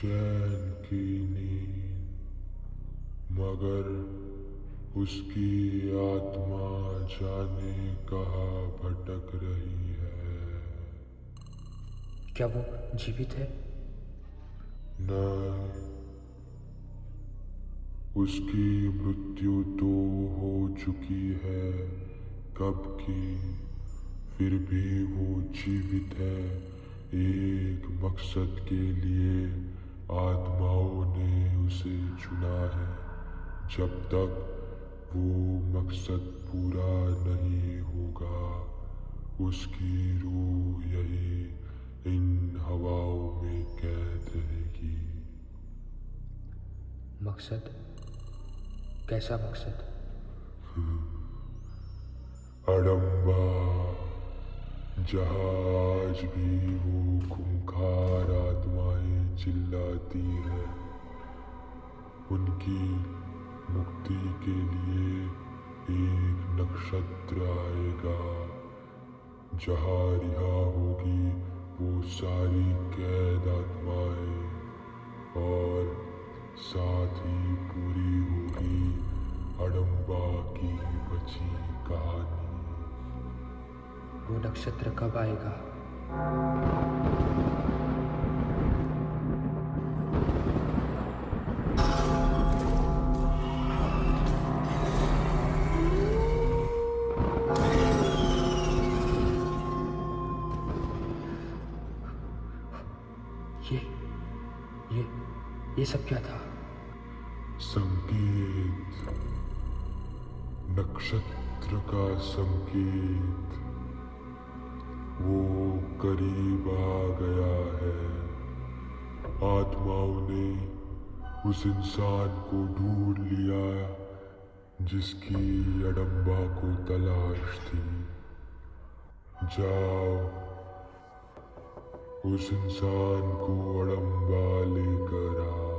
चैन की नींद, मगर उसकी आत्मा जाने कहाँ भटक रही है। क्या वो जीवित है? नहीं, उसकी मृत्यु तो हो चुकी है कब की, फिर भी वो जीवित है एक मकसद के लिए। आत्माओं ने उसे चुना है। जब तक वो मकसद पूरा नहीं होगा, उसकी रूह यही इन हवाओं में कैद रहेगी। मकसद? कैसा मकसद? अडम्बा, जहाँ आज भी वो खूंखार आत्माएं चिल्लाती है। उनकी मुक्ति के लिए एक नक्षत्र आएगा, जहाँ रिहा होगी वो सारी कैद आत्माएं, और साथ ही पूरी होगी अडम्बा की बची कहानी। वो नक्षत्र कब आएगा? ये ये ये सब क्या था? संकेत, नक्षत्र का संकेत। वो करीब आ गया है। आत्माओं ने उस इंसान को ढूंढ लिया जिसकी अडम्बा को तलाश थी। जाओ, उस इंसान को अडम्बा लेकर आओ।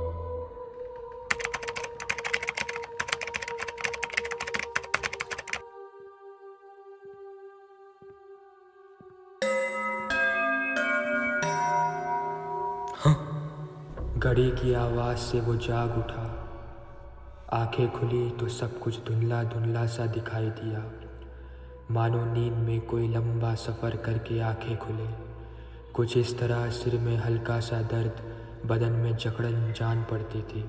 घड़ी की आवाज़ से वो जाग उठा। आंखें खुली तो सब कुछ धुंधला धुंधला सा दिखाई दिया, मानो नींद में कोई लंबा सफ़र करके आंखें खुले। कुछ इस तरह सिर में हल्का सा दर्द, बदन में जकड़न जान पड़ती थी।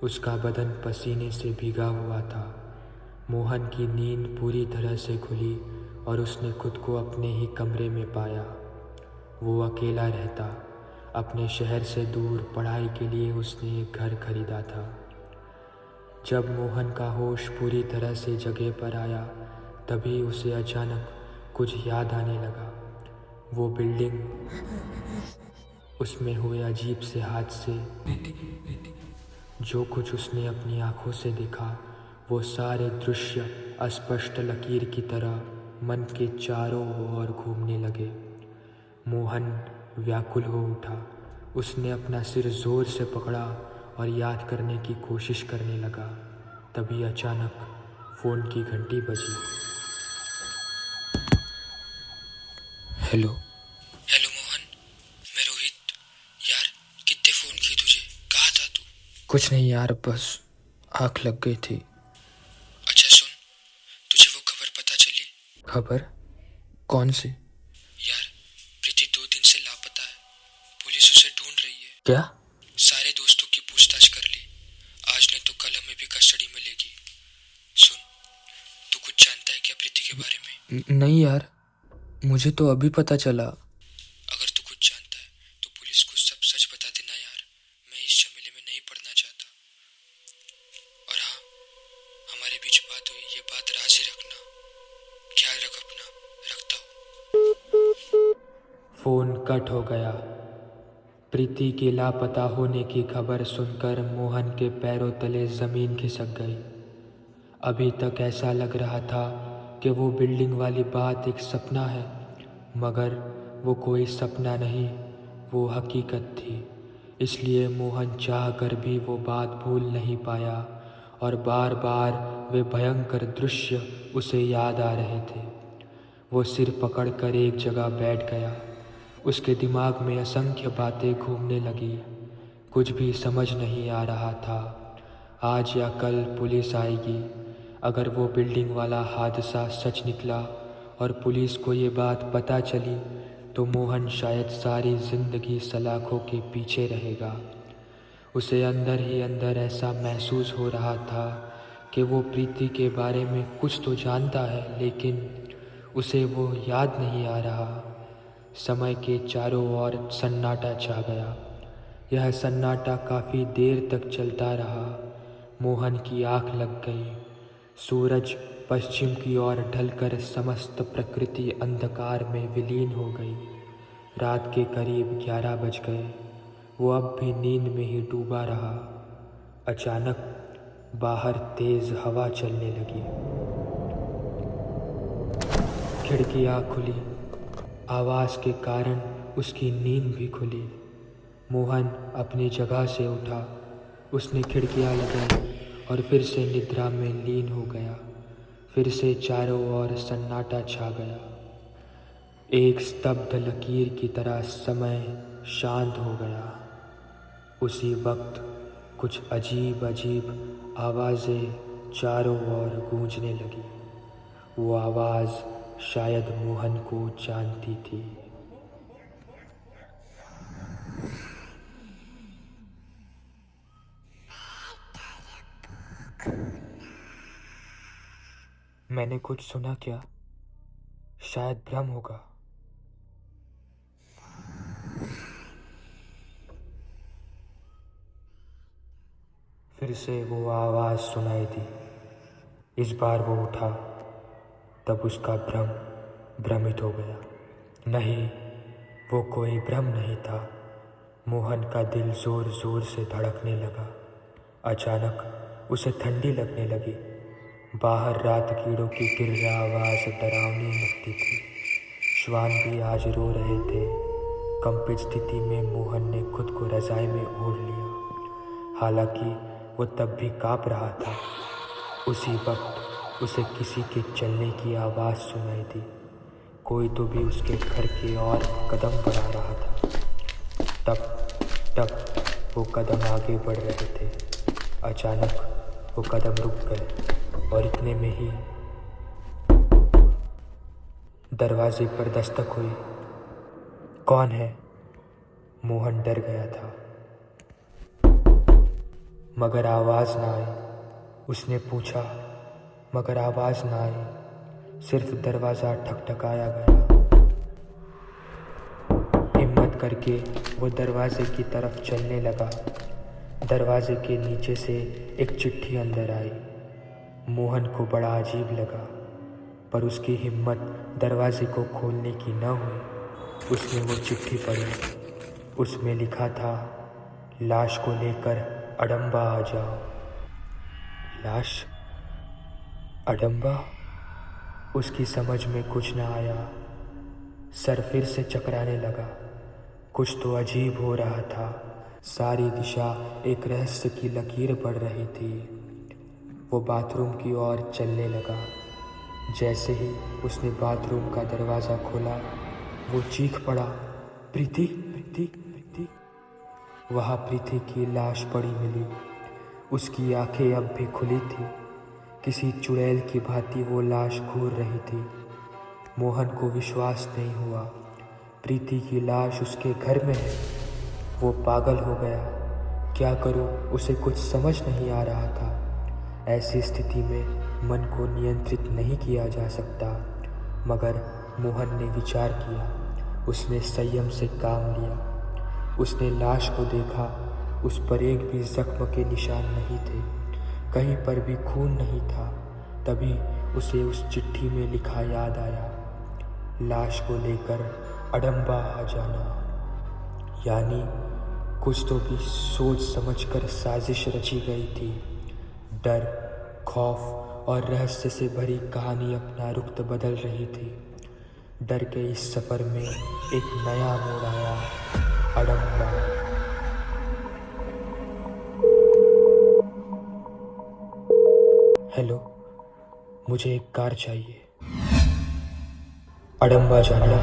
उसका बदन पसीने से भीगा हुआ था। मोहन की नींद पूरी तरह से खुली और उसने खुद को अपने ही कमरे में पाया। वो अकेला रहता। अपने शहर से दूर पढ़ाई के लिए उसने एक घर खरीदा था। जब मोहन का होश पूरी तरह से जगह पर आया, तभी उसे अचानक कुछ याद आने लगा। वो बिल्डिंग, उसमें हुए अजीब से हादसे, जो कुछ उसने अपनी आंखों से देखा, वो सारे दृश्य अस्पष्ट लकीर की तरह मन के चारों ओर घूमने लगे। मोहन व्याकुल हो उठा। उसने अपना सिर जोर से पकड़ा और याद करने की कोशिश करने लगा। तभी अचानक फ़ोन की घंटी बजी। हेलो। हेलो मोहन, मैं रोहित। यार, कितने फ़ोन किए तुझे? कहाँ था तू? कुछ नहीं यार, बस आँख लग गई थी। अच्छा सुन, तुझे वो खबर पता चली? खबर? कौन सी? यार, प्रीति 2 दिन से लापता है। पुलिस उसे ढूंढ रही है। क्या? सारे दोस्तों की पूछताछ कर ली। आज नहीं तो कल हमें भी कस्टडी में लेगी। सुन, तू कुछ जानता है क्या प्रीति के बारे में? नहीं यार, मुझे तो अभी पता चला। अगर तू कुछ जानता है तो पुलिस को सब सच बता देना यार। मैं इस झमेले में नहीं पड़ना चाहता। और हाँ, हमारे बीच बात हुई, ये बात राज ही रखना। ख्याल रख अपना। रखता हूँ। फ़ोन कट हो गया। प्रीति के लापता होने की खबर सुनकर मोहन के पैरों तले ज़मीन खिसक गई। अभी तक ऐसा लग रहा था कि वो बिल्डिंग वाली बात एक सपना है, मगर वो कोई सपना नहीं, वो हकीकत थी। इसलिए मोहन चाह कर भी वो बात भूल नहीं पाया और बार बार वे भयंकर दृश्य उसे याद आ रहे थे। वो सिर पकड़कर एक जगह बैठ गया। उसके दिमाग में असंख्य बातें घूमने लगी। कुछ भी समझ नहीं आ रहा था। आज या कल पुलिस आएगी। अगर वो बिल्डिंग वाला हादसा सच निकला और पुलिस को ये बात पता चली तो मोहन शायद सारी जिंदगी सलाखों के पीछे रहेगा। उसे अंदर ही अंदर ऐसा महसूस हो रहा था कि वो प्रीति के बारे में कुछ तो जानता है, लेकिन उसे वो याद नहीं आ रहा। समय के चारों ओर सन्नाटा छा गया। यह सन्नाटा काफ़ी देर तक चलता रहा। मोहन की आँख लग गई। सूरज पश्चिम की ओर ढलकर समस्त प्रकृति अंधकार में विलीन हो गई। रात के करीब 11 बज गए। वो अब भी नींद में ही डूबा रहा। अचानक बाहर तेज हवा चलने लगी। खिड़कियाँ खुली। आवाज़ के कारण उसकी नींद भी खुली। मोहन अपनी जगह से उठा। उसने खिड़कियाँ लगाई और फिर से निद्रा में लीन हो गया। फिर से चारों ओर सन्नाटा छा गया। एक स्तब्ध लकीर की तरह समय शांत हो गया। उसी वक्त कुछ अजीब अजीब आवाज़ें चारों ओर गूंजने लगी। वो आवाज़ शायद मोहन को जानती थी। मैंने कुछ सुना क्या? शायद भ्रम होगा। फिर से वो आवाज़ सुनाई दी। इस बार वो उठा। तब उसका भ्रम भ्रमित हो गया। नहीं, वो कोई भ्रम नहीं था। मोहन का दिल ज़ोर ज़ोर से धड़कने लगा। अचानक उसे ठंडी लगने लगी। बाहर रात कीड़ों की गिर्रा आवाज़ डरावनी लगती थी। श्वान भी आज रो रहे थे। कंपित स्थिति में मोहन ने खुद को रज़ाई में ओढ़ लिया। हालांकि वो तब भी काँप रहा था। उसी वक्त उसे किसी के चलने की आवाज़ सुनाई दी। कोई तो भी उसके घर की ओर कदम बढ़ा रहा था। तब वो कदम आगे बढ़ रहे थे। अचानक वो कदम रुक गए और इतने में ही दरवाजे पर दस्तक हुई। कौन है? मोहन डर गया था, मगर आवाज़ ना आई। उसने पूछा, मगर आवाज़ ना आई। सिर्फ दरवाज़ा ठकठकाया गया। हिम्मत करके वो दरवाजे की तरफ चलने लगा। दरवाजे के नीचे से एक चिट्ठी अंदर आई। मोहन को बड़ा अजीब लगा, पर उसकी हिम्मत दरवाजे को खोलने की न हुई। उसने वो चिट्ठी पढ़ी। उसमें लिखा था, लाश को लेकर अडम्बा आ जाओ। लाश? अडम्बा? उसकी समझ में कुछ न आया। सर फिर से चकराने लगा। कुछ तो अजीब हो रहा था। सारी दिशा एक रहस्य की लकीर पड़ रही थी। वो बाथरूम की ओर चलने लगा। जैसे ही उसने बाथरूम का दरवाज़ा खोला, वो चीख पड़ा, प्रीति, प्रीति, प्रीति। वहाँ प्रीति की लाश पड़ी मिली। उसकी आंखें अब भी खुली थी। किसी चुड़ैल की भांति वो लाश घूर रही थी। मोहन को विश्वास नहीं हुआ। प्रीति की लाश उसके घर में है। वो पागल हो गया। क्या करूं, उसे कुछ समझ नहीं आ रहा था। ऐसी स्थिति में मन को नियंत्रित नहीं किया जा सकता, मगर मोहन ने विचार किया। उसने संयम से काम लिया। उसने लाश को देखा। उस पर एक भी जख्म के निशान नहीं थे। कहीं पर भी खून नहीं था। तभी उसे उस चिट्ठी में लिखा याद आया, लाश को लेकर अडम्बा आ जाना। यानी कुछ तो भी सोच समझकर साजिश रची गई थी। डर, खौफ और रहस्य से भरी कहानी अपना रुख बदल रही थी। डर के इस सफ़र में एक नया मोड़ आया, अडम्बा। हेलो, मुझे एक कार चाहिए। अडम्बा जाना।